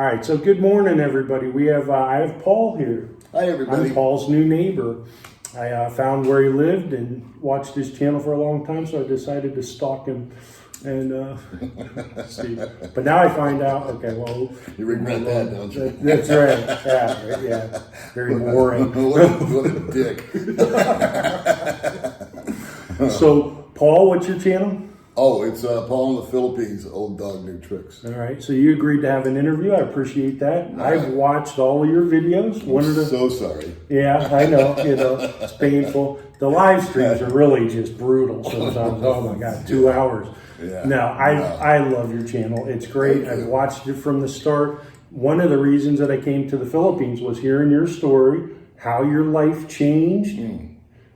All right, so good morning, everybody. I have Paul here. Hi, everybody. I'm Paul's new neighbor. I found where he lived and watched his channel for a long time, so I decided to stalk him and see. But now I find out. Okay, well, you regret that, don't you? That's right. Yeah. Very boring. what a dick. So, Paul, what's your channel? Oh, it's Paul in the Philippines, Old Dog, New Tricks. All right, so you agreed to have an interview. I appreciate that. I've watched all of your videos. So sorry. Yeah, I know. It's painful. The live streams are really just brutal sometimes. Oh my God, 2 hours. Yeah. No, I love your channel. It's great. I've watched it from the start. One of the reasons that I came to the Philippines was hearing your story, how your life changed,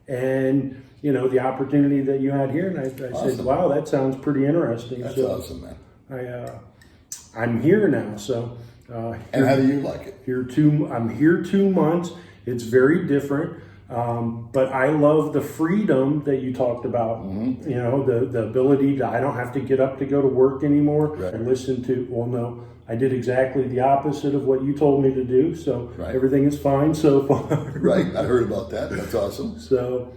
and the opportunity that you had here. And I said, wow, that sounds pretty interesting. That's awesome, man. I'm here now. So, and how do you like it? I'm here 2 months. It's very different. But I love the freedom that you talked about. The ability to, I don't have to get up to go to work anymore. Right. I I did exactly the opposite of what you told me to do. So everything is fine so far. Right. I heard about that. That's awesome. So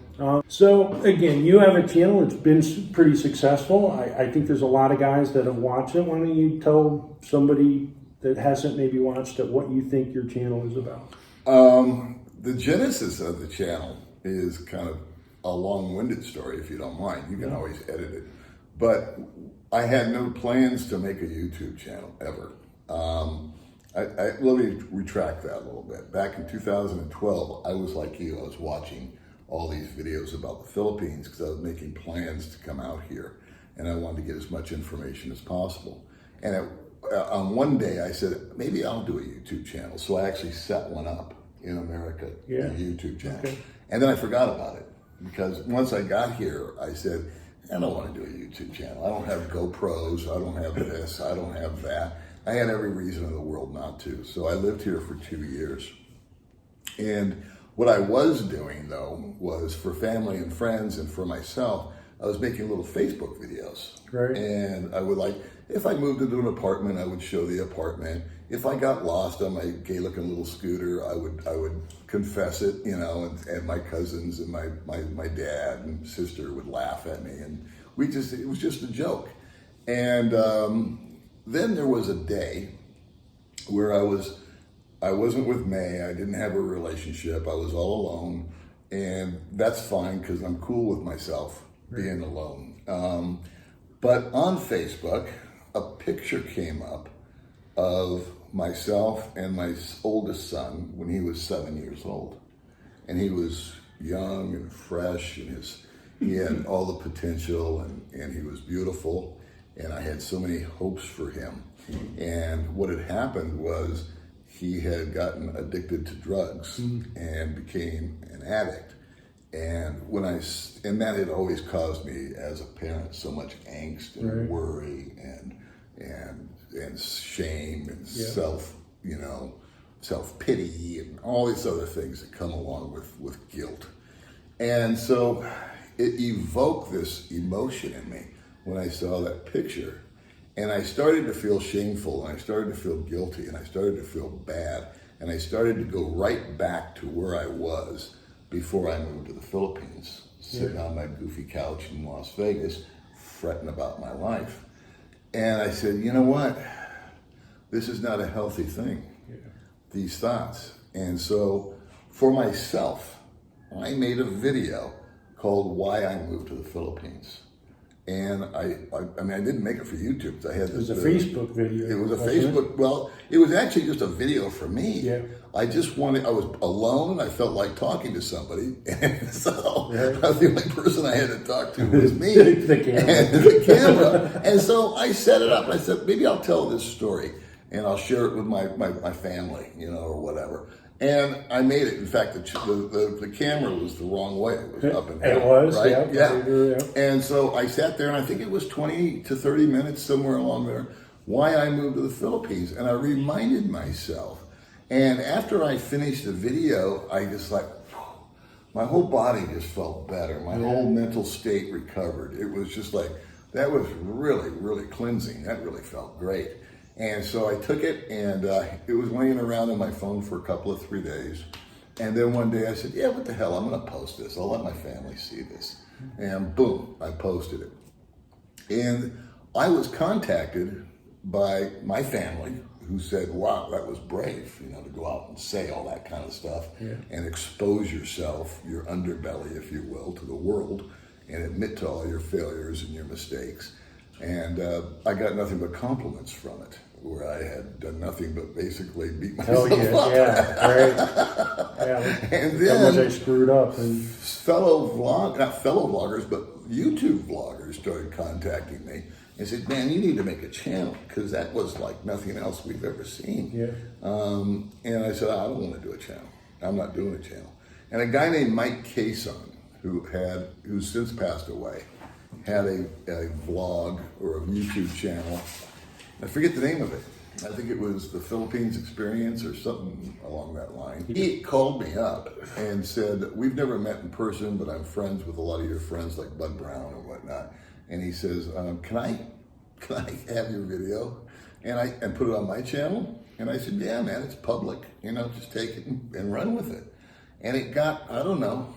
again, you have a channel. It's been pretty successful. I think there's a lot of guys that have watched it. Why don't you tell somebody that hasn't maybe watched it what you think your channel is about? The genesis of the channel is kind of a long-winded story, if you don't mind. You can always edit it. But I had no plans to make a YouTube channel, ever. Let me retract that a little bit. Back in 2012, I was like you. I was watching all these videos about the Philippines because I was making plans to come out here. And I wanted to get as much information as possible. And on one day, I said, maybe I'll do a YouTube channel. So I actually set one up in America, a YouTube channel. Okay. And then I forgot about it because once I got here, I said, I don't want to do a YouTube channel. I don't have GoPros. I don't have this. I don't have that. I had every reason in the world not to. So I lived here for 2 years. And what I was doing, though, was for family and friends and for myself, I was making little Facebook videos. Right. And I would if I moved into an apartment, I would show the apartment. If I got lost on my gay-looking little scooter, I would confess it, and my cousins and my dad and sister would laugh at me, and it was just a joke. And then there was a day where I wasn't with May. I didn't have a relationship. I was all alone, and that's fine because I'm cool with myself being alone. But on Facebook, a picture came up of myself and my oldest son when he was 7 years old. And he was young and fresh, and he had all the potential, and he was beautiful, and I had so many hopes for him. And what had happened was he had gotten addicted to drugs and became an addict. And that had always caused me as a parent so much angst and worry and shame and self-pity and all these other things that come along with guilt. And so it evoked this emotion in me when I saw that picture. And I started to feel shameful, and I started to feel guilty, and I started to feel bad. And I started to go right back to where I was before I moved to the Philippines, sitting on my goofy couch in Las Vegas, fretting about my life. And I said, you know what? This is not a healthy thing, these thoughts. And so for myself, I made a video called Why I Moved to the Philippines. And I didn't make it for YouTube. It was a Facebook video. It was a Facebook. Well, it was actually just a video for me. Yeah. I was alone. I felt like talking to somebody. And so the only person I had to talk to was me. the camera. And the camera. And so I set it up. And I said, maybe I'll tell this story and I'll share it with my family, or whatever. And I made it. In fact, the camera was the wrong way. It was up and down. It was, right? Yeah. And so I sat there, and I think it was 20 to 30 minutes, somewhere along there, why I moved to the Philippines. And I reminded myself. And after I finished the video, I just my whole body just felt better. My whole mental state recovered. It was just that was really, really cleansing. That really felt great. And so I took it, and it was laying around on my phone for a couple of 3 days. And then one day I said, yeah, what the hell, I'm going to post this. I'll let my family see this. And boom, I posted it. And I was contacted by my family who said, wow, that was brave, to go out and say all that kind of stuff and expose yourself, your underbelly, if you will, to the world and admit to all your failures and your mistakes. And I got nothing but compliments from it, where I had done nothing but basically beat myself up. And then how much I screwed up. And not fellow vloggers, but YouTube vloggers started contacting me and said, man, you need to make a channel, because that was like nothing else we've ever seen. And I said, I don't want to do a channel. I'm not doing a channel. And a guy named Mike Cason, who's since passed away, had a vlog or a YouTube channel. I forget the name of it. I think it was the Philippines Experience or something along that line. He called me up and said, we've never met in person, but I'm friends with a lot of your friends like Bud Brown and whatnot. And he says, can I have your video and put it on my channel? And I said, yeah, man, it's public. Just take it and run with it. And it got, I don't know,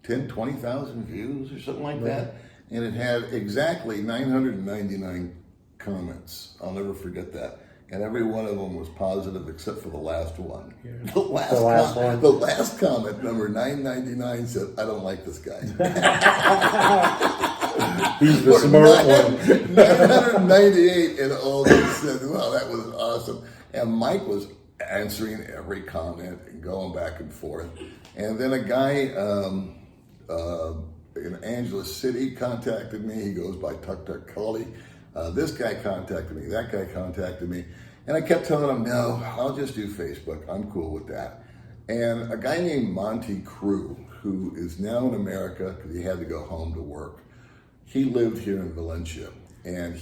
10, 20,000 views or something like that. And it had exactly 999 comments. I'll never forget that. And every one of them was positive except for the last one. The last comment, number 999, said, I don't like this guy. He's the smart one. 998, and all they said, well, that was awesome. And Mike was answering every comment and going back and forth. And then a guy in Angeles City contacted me. He goes by Tuk Tuk Cully. This guy contacted me. That guy contacted me. And I kept telling him, no, I'll just do Facebook. I'm cool with that. And a guy named Monty Crew, who is now in America because he had to go home to work. He lived here in Valencia, and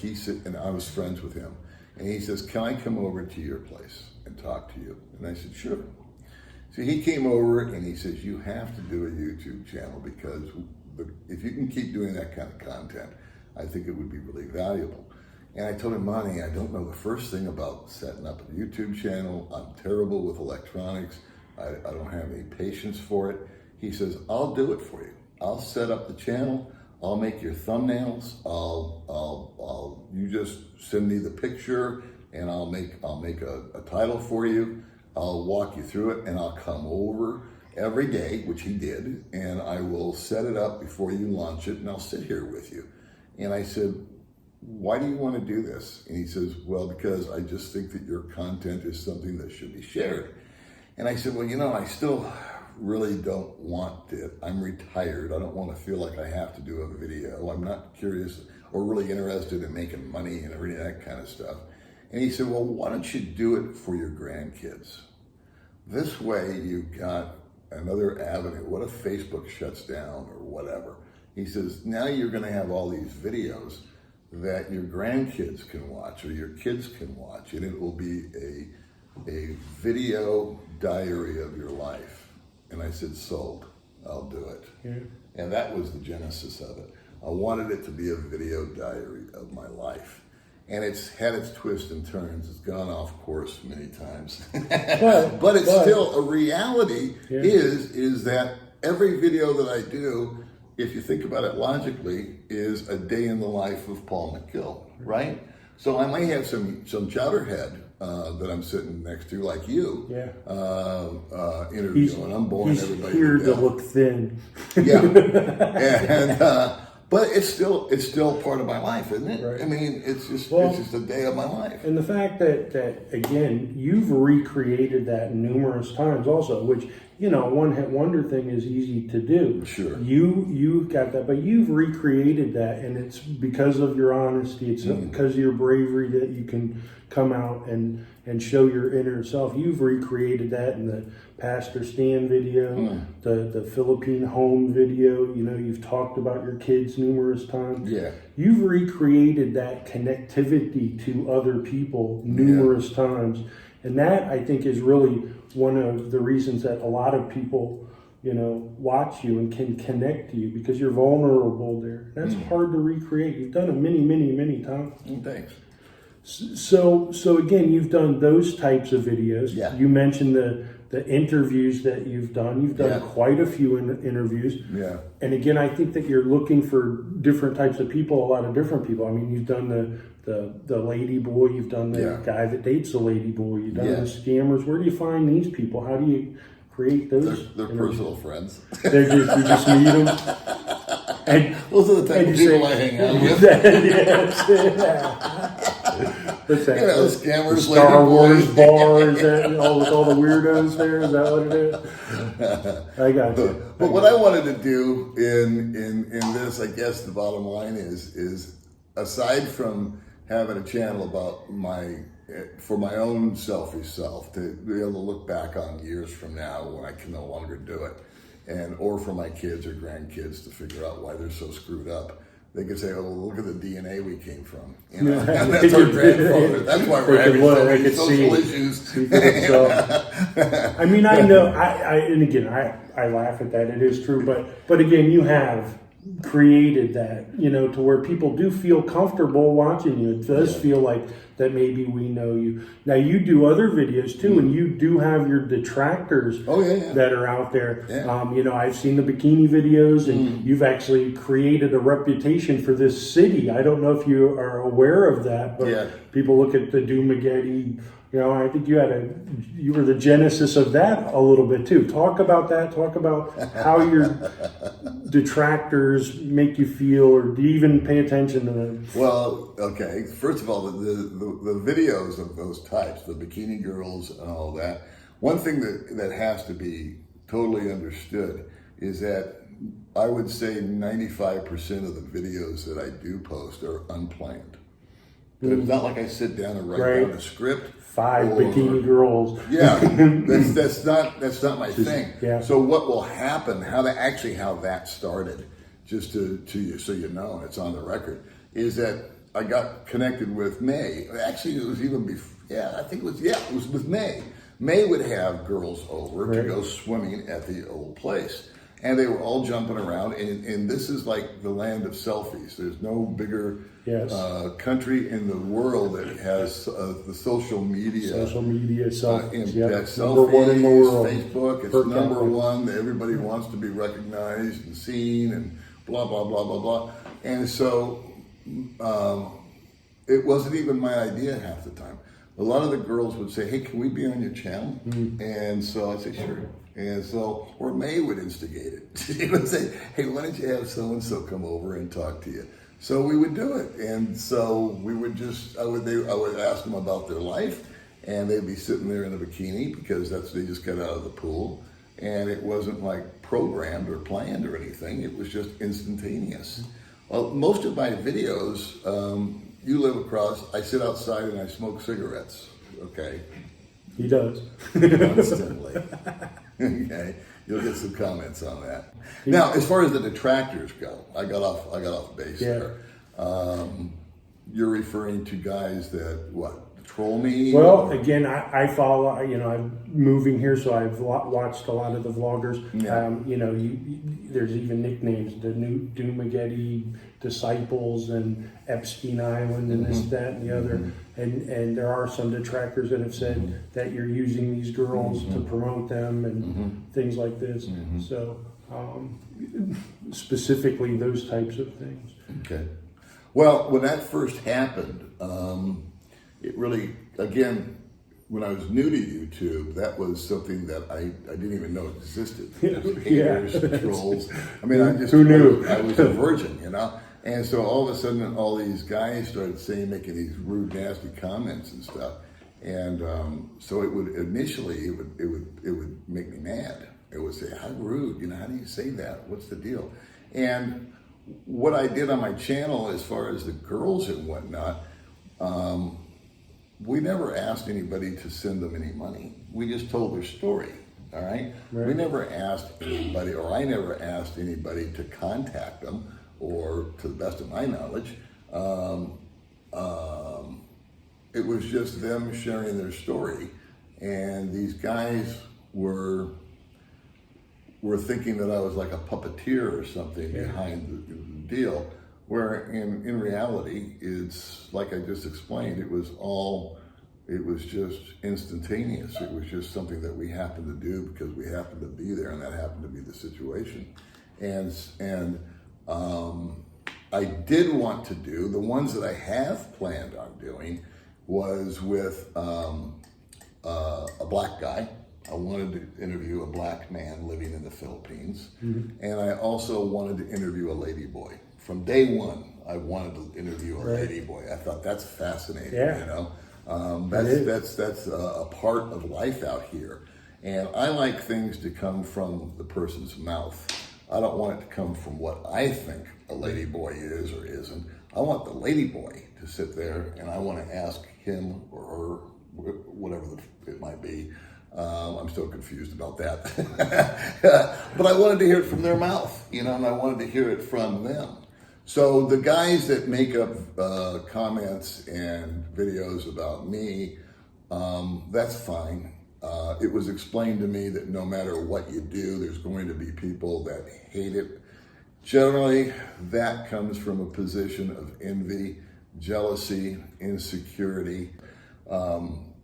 and I was friends with him. And he says, can I come over to your place and talk to you? And I said, sure. So he came over and he says, you have to do a YouTube channel, because if you can keep doing that kind of content, I think it would be really valuable. And I told him, Monty, I don't know the first thing about setting up a YouTube channel. I'm terrible with electronics. I don't have any patience for it. He says, I'll do it for you. I'll set up the channel. I'll make your thumbnails. You just send me the picture, and I'll make a title for you. I'll walk you through it, and I'll come over every day, which he did, and I will set it up before you launch it, and I'll sit here with you. And I said, why do you want to do this? And he says, well, because I just think that your content is something that should be shared. And I said, well, I still really don't want it. I'm retired. I don't want to feel like I have to do a video. I'm not curious or really interested in making money and everything, that kind of stuff. And he said, well, why don't you do it for your grandkids? This way you've got another avenue. What if Facebook shuts down or whatever? He says, now you're going to have all these videos that your grandkids can watch or your kids can watch, and it will be a video diary of your life. And I said, sold. I'll do it. Yeah. And that was the genesis of it. I wanted it to be a video diary of my life. And it's had its twists and turns. It's gone off course many times. but it's still a reality. Is that every video that I do, if you think about it logically, is a day in the life of Paul McGill, right? So I might have some chowderhead that I'm sitting next to, like you, interviewing. I'm boring everybody. He's here to look thin. But it's still part of my life, isn't it? Right. I mean, it's just a day of my life. And the fact that again, you've recreated that numerous times also, which, one hit wonder thing is easy to do. Sure. You got that, but you've recreated that, and it's because of your honesty, it's because of your bravery that you can come out and show your inner self. You've recreated that in the Pastor Stan video, the Philippine home video. You've talked about your kids numerous times. Yeah. You've recreated that connectivity to other people numerous times. And that, I think, is really one of the reasons that a lot of people, watch you and can connect to you, because you're vulnerable there. That's hard to recreate. You've done it many, many, many times. Thanks. So again, you've done those types of videos. Yeah. You mentioned the interviews that you've done. You've done Yeah. quite a few interviews. Yeah. And again, I think that you're looking for different types of people, a lot of different people. I mean, you've done the lady boy, you've done the Yeah. guy that dates the lady boy, you've done Yeah. the scammers. Where do you find these people? How do you create those? They're personal friends. They're just, you just meet them. And Those are the type of and you people say- I hang out with. Yes, yeah. What's that? You know, scammers, Star lady Wars boys. bar, is that with all the weirdos there? Is that what it is? I got you. But what I wanted to do in this, I guess the bottom line is aside from having a channel about for my own selfish self, to be able to look back on years from now when I can no longer do it, or for my kids or grandkids to figure out why they're so screwed up. They could say, "Oh, well, look at the DNA we came from." You know, and that's our grandfather. That's why we're having so many social issues. I mean, I know, and again, I laugh at that. It is true, but again, you have created that, to where people do feel comfortable watching you. It does feel like that maybe we know you. Now, you do other videos too, and you do have your detractors that are out there. Yeah. I've seen the bikini videos, and you've actually created a reputation for this city. I don't know if you are aware of that, but people look at the Doomageddon. I think you were the genesis of that a little bit too. Talk about that. Talk about how your detractors make you feel, or do you even pay attention to them? Well, okay. First of all, the videos of those types, the bikini girls and all that. One thing that has to be totally understood is that I would say 95% of the videos that I do post are unplanned. It's not like I sit down and write down a script. 5 bikini girls. Yeah, that's not my thing. Yeah. So what will happen? How that started, just to you, so you know, and it's on the record, is that I got connected with May. Actually, it was even before. Yeah, I think it was with May. May would have girls over to go swimming at the old place. And they were all jumping around, and this is like the land of selfies. There's no bigger country in the world that has the social media. Selfies. Selfies, Number one in the world. Facebook, it's number one. Everybody wants to be recognized and seen, and blah, blah, blah, blah, blah. And so it wasn't even my idea half the time. A lot of the girls would say, "Hey, can we be on your channel?" And so I'd say, "Sure." And so, or May would instigate it. She would say, "Hey, why don't you have so-and-so come over and talk to you?" So we would do it. And so we would I would ask them about their life, and they'd be sitting there in a bikini because they just got out of the pool. And it wasn't like programmed or planned or anything. It was just instantaneous. Well, most of my videos, you live across, I sit outside and I smoke cigarettes, okay? He does. Constantly. Okay, you'll get some comments on that. Now, as far as the detractors go, I got off base there. You're referring to guys that troll me? Well, again, I follow. I'm moving here, so I've watched a lot of the vloggers. Yeah. There's even nicknames: the new Doomageddon disciples and Epstein Island, and this, that, and the other. And there are some detractors that have said that you're using these girls to promote them and things like this. So specifically those types of things. Okay. Well, when that first happened, it really, again, when I was new to YouTube, that was something that I didn't even know existed. Haters, trolls. I mean, who knew? I was a virgin, And so all of a sudden, all these guys started making these rude, nasty comments and stuff. And so it would initially, it would make me mad. It would say, "How rude? How do you say that? What's the deal?" And what I did on my channel, as far as the girls and whatnot, we never asked anybody to send them any money. We just told their story. All right. We never asked anybody, or I never asked anybody to contact them. Or to the best of my knowledge, it was just them sharing their story, and these guys were thinking that I was like a puppeteer or something behind the deal, Where in reality, it's like I just explained, it was just instantaneous. It was just something that we happened to do because we happened to be there, and that happened to be the situation. And I did want to do, the ones that I have planned on doing was with a black guy. I wanted to interview a black man living in the Philippines. Mm-hmm. And I also wanted to interview a lady boy. From day one, I wanted to interview a lady boy. I thought that's fascinating, you know. That's a part of life out here. And I like things to come from the person's mouth. I don't want it to come from what I think a lady boy is or isn't. I want the lady boy to sit there, and I want to ask him or her, whatever it might be. I'm still confused about that. But I wanted to hear it from their mouth, you know, and I wanted to hear it from them. So the guys that make up comments and videos about me, that's fine. It was explained to me that no matter what you do, there's going to be people that hate it. Generally, that comes from a position of envy, jealousy, insecurity.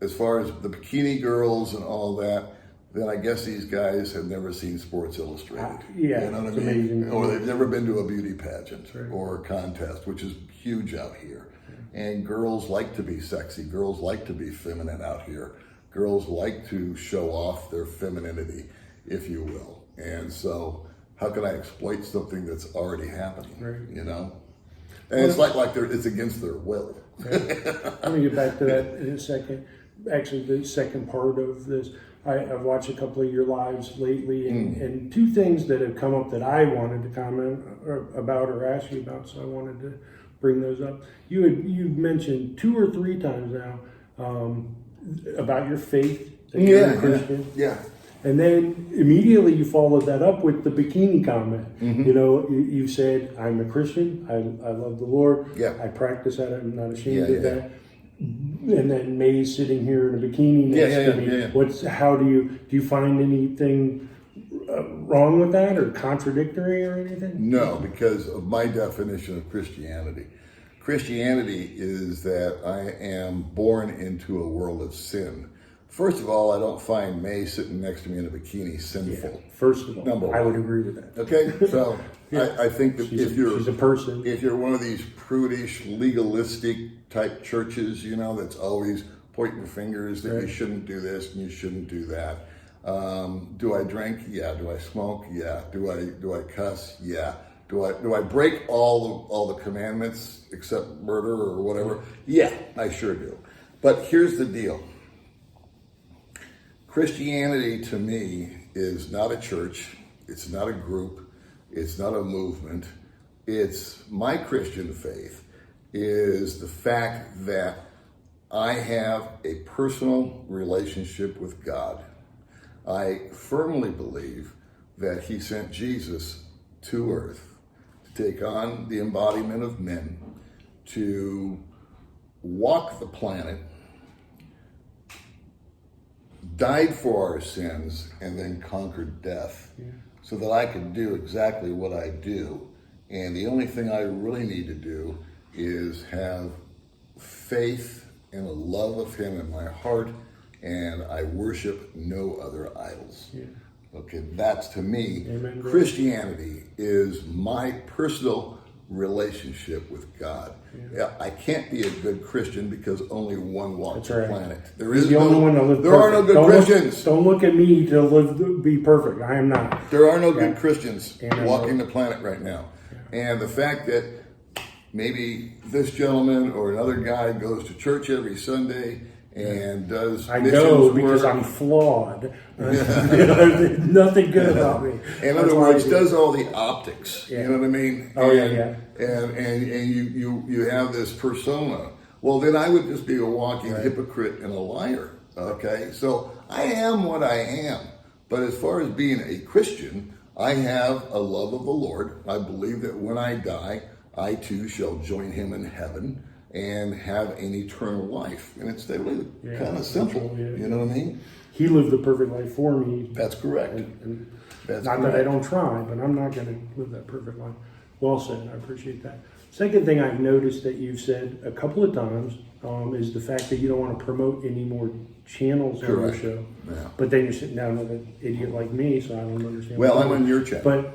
As far as the bikini girls and all that, then I guess these guys have never seen Sports Illustrated. Yeah, you know what I mean? Amazing. Or they've never been to a beauty pageant or a contest, which is huge out here. And girls like to be sexy. Girls like to be feminine out here. Girls like to show off their femininity, if you will. And so how can I exploit something that's already happening, you know? And it's it's against their will. I'm going to get back to that in a second. Actually, the second part of this, I've watched a couple of your lives lately, and two things that have come up that I wanted to comment about or ask you about, so I wanted to bring those up. You've mentioned 2 or 3 times now about your faith, that you're a Christian. Yeah. And then immediately you followed that up with the bikini comment. Mm-hmm. You know, you said, I'm a Christian, I love the Lord, I practice that, I'm not ashamed of that. And then May's sitting here in a bikini next to me. How do you find anything wrong with that or contradictory or anything? No, because of my definition of Christianity. Christianity is that I am born into a world of sin. First of all, I don't find May sitting next to me in a bikini sinful. Yeah, first of all, I would agree with that. Okay, so I think that she's a person. If you're one of these prudish, legalistic type churches, you know, that's always pointing fingers that you shouldn't do this and you shouldn't do that. Do I drink? Yeah. Do I smoke? Yeah. Do I cuss? Yeah. Do I break all the commandments except murder or whatever? Yeah, I sure do. But here's the deal. Christianity to me is not a church, it's not a group, it's not a movement. It's my Christian faith is the fact that I have a personal relationship with God. I firmly believe that He sent Jesus to earth to take on the embodiment of men, to walk the planet, died for our sins, and then conquered death so that I could do exactly what I do. And the only thing I really need to do is have faith and a love of Him in my heart, and I worship no other idols. Yeah. Okay, that's to me, Amen. Christianity is my personal relationship with God. Yeah, I can't be a good Christian because only one walks the planet. There is only one that lives there perfect. Are no good Christians. Don't look at me to be perfect. I am not. There are no good Christians walking the planet right now. Yeah. And the fact that maybe this gentleman or another guy goes to church every Sunday and does I know because I'm flawed. Nothing good about me. In other words, does all the optics. You know what I mean? Oh, yeah. And you have this persona. Well, then I would just be a walking hypocrite and a liar. Okay? So I am what I am. But as far as being a Christian, I have a love of the Lord. I believe that when I die, I too shall join Him in heaven and have an eternal life. And it's really kind of simple. You know what I mean? He lived the perfect life for me. That's correct. That's not correct. That I don't try, but I'm not going to live that perfect life. Well said. I appreciate that. Second thing I've noticed that you've said a couple of times is the fact that you don't want to promote any more channels on your Correct. show. Yeah. But then you're sitting down with an idiot like me, so I don't understand. Well, what I'm you're on your channel.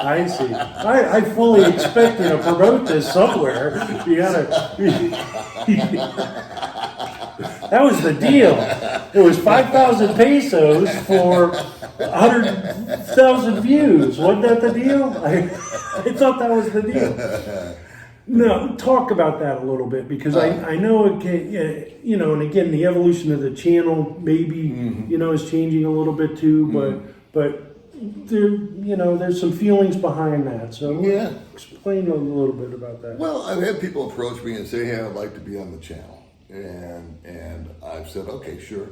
I see. I fully expect you to promote this somewhere. You gotta. That was the deal. It was 5,000 pesos for 100,000 views. Wasn't that the deal? I thought that was the deal. No, talk about that a little bit, because I know it can, and again, the evolution of the channel maybe, is changing a little bit too, but there, there's some feelings behind that. So Yeah. explain a little bit about that. Well, I've had people approach me and say, hey, I'd like to be on the channel. And I've said, okay, sure.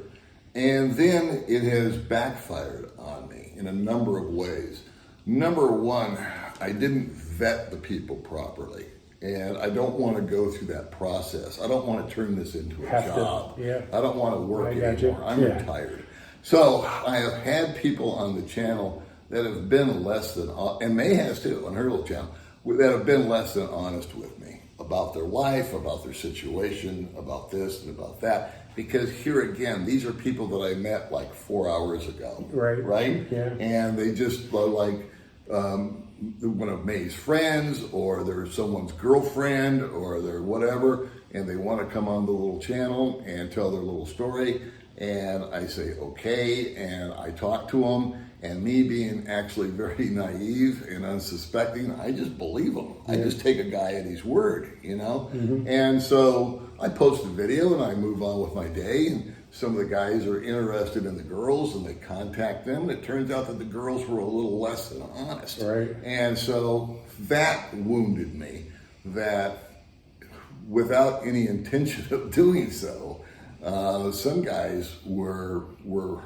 And then it has backfired on me in a number of ways. Number one, I didn't vet the people properly. And I don't want to go through that process. I don't want to turn this into a job. Yeah. I don't want to work anymore. I'm Yeah. retired. So I have had people on the channel that have been less than, and May has too, on her little channel, that have been less than honest with me about their life, about their situation, about this and about that. Because here again, these are people that I met like 4 hours ago. Right? Yeah. And they just are like one of May's friends, or they're someone's girlfriend, or they're whatever, and they want to come on the little channel and tell their little story. And I say, okay, and I talk to them, and me being actually very naive and unsuspecting, I just believe him. I just take a guy at his word, And so I post a video and I move on with my day, and some of the guys are interested in the girls and they contact them. And it turns out that the girls were a little less than honest. Right. And so that wounded me, that without any intention of doing so, some guys were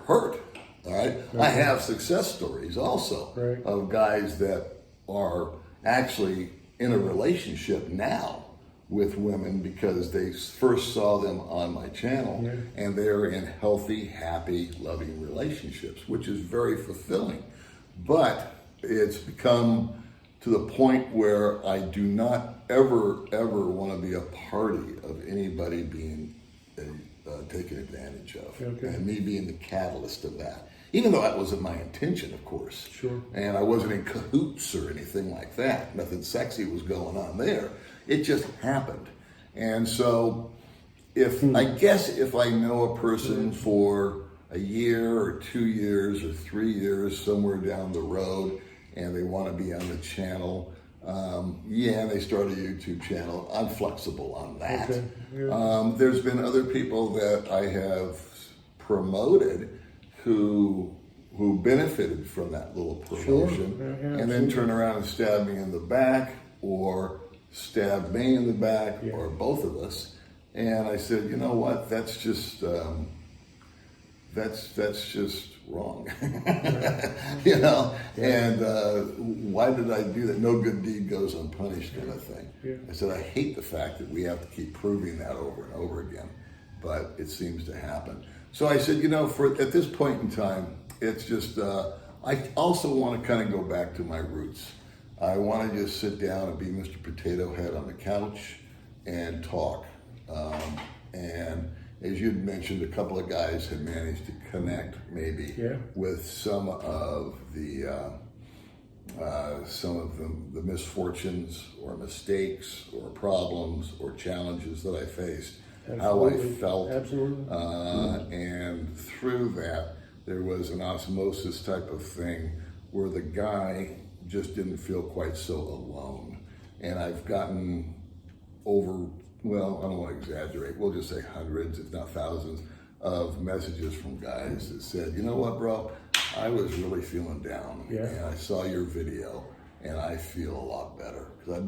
hurt. All right. I have success stories also of guys that are actually in a relationship now with women because they first saw them on my channel, and they're in healthy, happy, loving relationships, which is very fulfilling. But it's become to the point where I do not ever want to be a party of anybody being taken advantage of, and me being the catalyst of that. Even though that wasn't my intention, of course. Sure. And I wasn't in cahoots or anything like that. Nothing sexy was going on there. It just happened. And so I guess if I know a person for a year or 2 years or 3 years somewhere down the road and they want to be on the channel, and they start a YouTube channel, I'm flexible on that. Okay. Yeah. There's been other people that I have promoted who benefited from that little promotion, and then turn around and stab me in the back, or stab me in the back, or both of us. And I said, you know what? That's just wrong. And why did I do that? No good deed goes unpunished, kind of thing. I said, I hate the fact that we have to keep proving that over and over again, but it seems to happen. So I said, at this point in time, it's just, I also want to kind of go back to my roots. I want to just sit down and be Mr. Potato Head on the couch and talk. And as you'd mentioned, a couple of guys had managed to connect maybe with some of the misfortunes or mistakes or problems or challenges that I faced. How I felt. Absolutely. And through that, there was an osmosis type of thing where the guy just didn't feel quite so alone. And I've gotten over, well, I don't want to exaggerate, we'll just say hundreds, if not thousands, of messages from guys that said, you know what, bro, I was really feeling down. And I saw your video and I feel a lot better. Because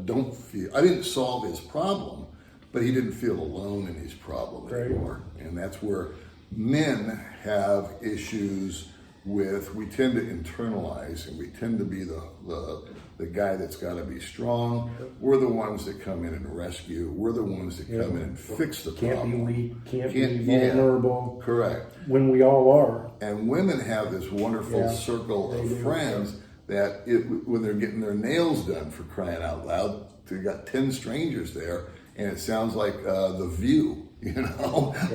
I didn't solve his problem, but he didn't feel alone in his problem anymore. And that's where men have issues with, we tend to internalize and we tend to be the guy that's got to be strong. We're the ones that come in and rescue. We're the ones that come in and fix the problem. Can't be weak, can't be vulnerable. Correct. When we all are. And women have this wonderful circle of friends that when they're getting their nails done, for crying out loud, they got 10 strangers there, and it sounds like The View,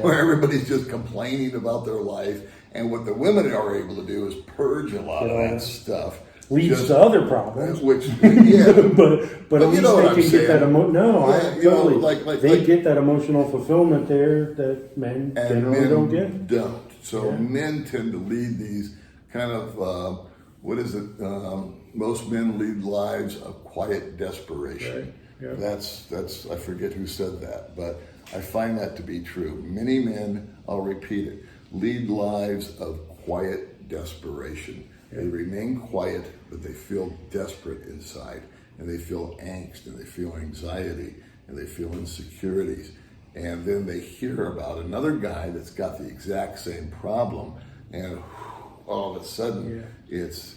where everybody's just complaining about their life. And what the women are able to do is purge a lot of that stuff. Leads to other problems. Which, yeah. but at least they can get that totally. They get that emotional fulfillment there that men generally don't get. Don't. So men tend to lead these kind of, most men lead lives of quiet desperation. Right. Yeah. That's I forget who said that, but I find that to be true. Many men, I'll repeat it, lead lives of quiet desperation. They remain quiet, but they feel desperate inside, and they feel angst, and they feel anxiety, and they feel insecurities. And then they hear about another guy that's got the exact same problem, and all of a sudden it's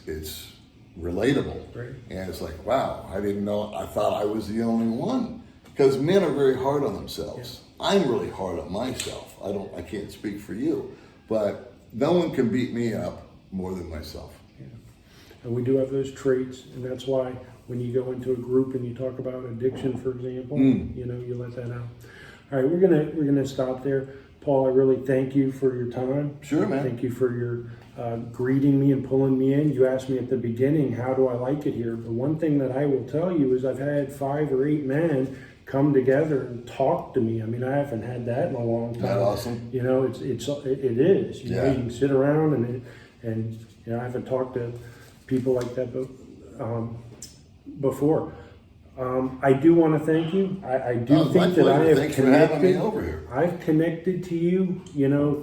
relatable. Right. And it's like, wow, I didn't know, I thought I was the only one. Because men are very hard on themselves. Yeah. I'm really hard on myself. I can't speak for you, but no one can beat me up more than myself. Yeah. And we do have those traits, and that's why when you go into a group and you talk about addiction, for example, you let that out. All right, we're gonna stop there. Paul, I really thank you for your time. Sure, man. Thank you for your greeting me and pulling me in. You asked me at the beginning, how do I like it here? The one thing that I will tell you is I've had 5 or 8 men come together and talk to me. I mean, I haven't had that in a long time. That's awesome. It is. You know, you can sit around and I haven't talked to people like that before. I do want to thank you. I do think that I have connected. I've connected to you,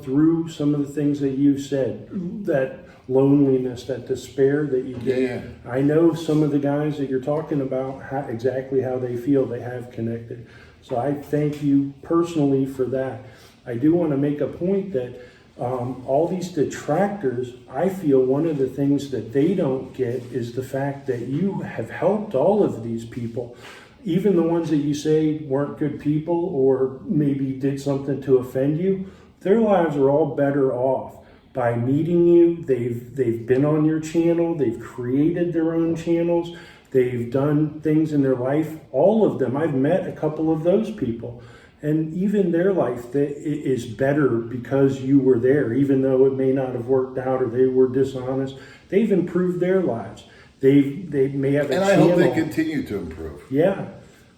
through some of the things that you said. That loneliness, that despair that you get. Yeah. I know some of the guys that you're talking about, exactly how they feel. They have connected. So I thank you personally for that. I do want to make a point that all these detractors, I feel one of the things that they don't get is the fact that you have helped all of these people, even the ones that you say weren't good people or maybe did something to offend you. Their lives are all better off by meeting you. They've been on your channel. They've created their own channels. They've done things in their life. All of them. I've met a couple of those people. And even their life is better because you were there, even though it may not have worked out or they were dishonest. They've improved their lives. They may have a channel. And I hope they continue to improve. Yeah.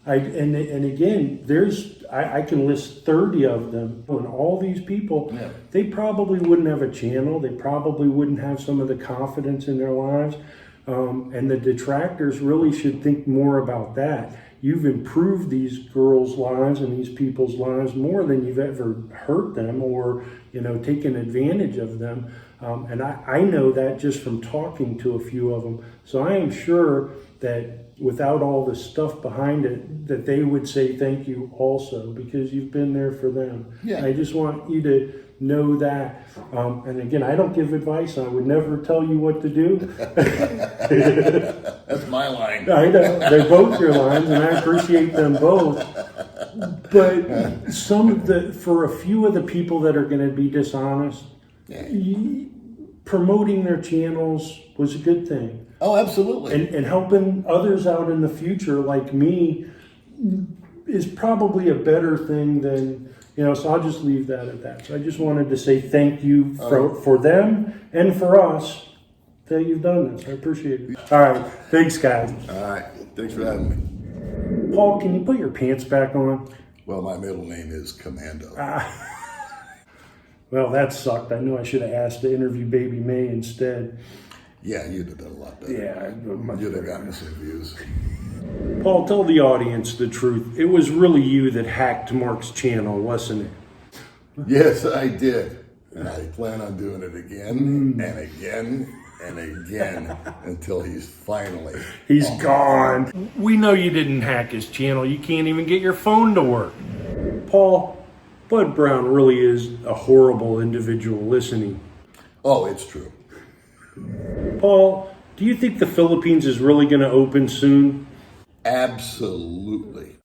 And again, I can list 30 of them. And all these people, they probably wouldn't have a channel. They probably wouldn't have some of the confidence in their lives. And the detractors really should think more about that. You've improved these girls' lives and these people's lives more than you've ever hurt them or, taken advantage of them. And I know that just from talking to a few of them. So I am sure that without all the stuff behind it, that they would say thank you also because you've been there for them. Yeah. I just want you to know that. And again, I don't give advice. I would never tell you what to do. That's my line. I know. They're both your lines, and I appreciate them both. But for a few of the people that are going to be dishonest, promoting their channels was a good thing. Oh, absolutely. And helping others out in the future, like me, is probably a better thing than... so I'll just leave that at that. So I just wanted to say thank you for them and for us that you've done this. I appreciate it. All right. Thanks, guys. All right. Thanks for having me. Paul, can you put your pants back on? Well, my middle name is Commando. Well, that sucked. I knew I should have asked to interview Baby May instead. Yeah, you'd have done a lot better. Yeah. You'd have gotten some views. Paul, tell the audience the truth. It was really you that hacked Mark's channel, wasn't it? Yes, I did. And I plan on doing it again and again and again until he's finally... He's gone. We know you didn't hack his channel. You can't even get your phone to work. Paul, Bud Brown really is a horrible individual listening. Oh, it's true. Paul, do you think the Philippines is really going to open soon? Absolutely.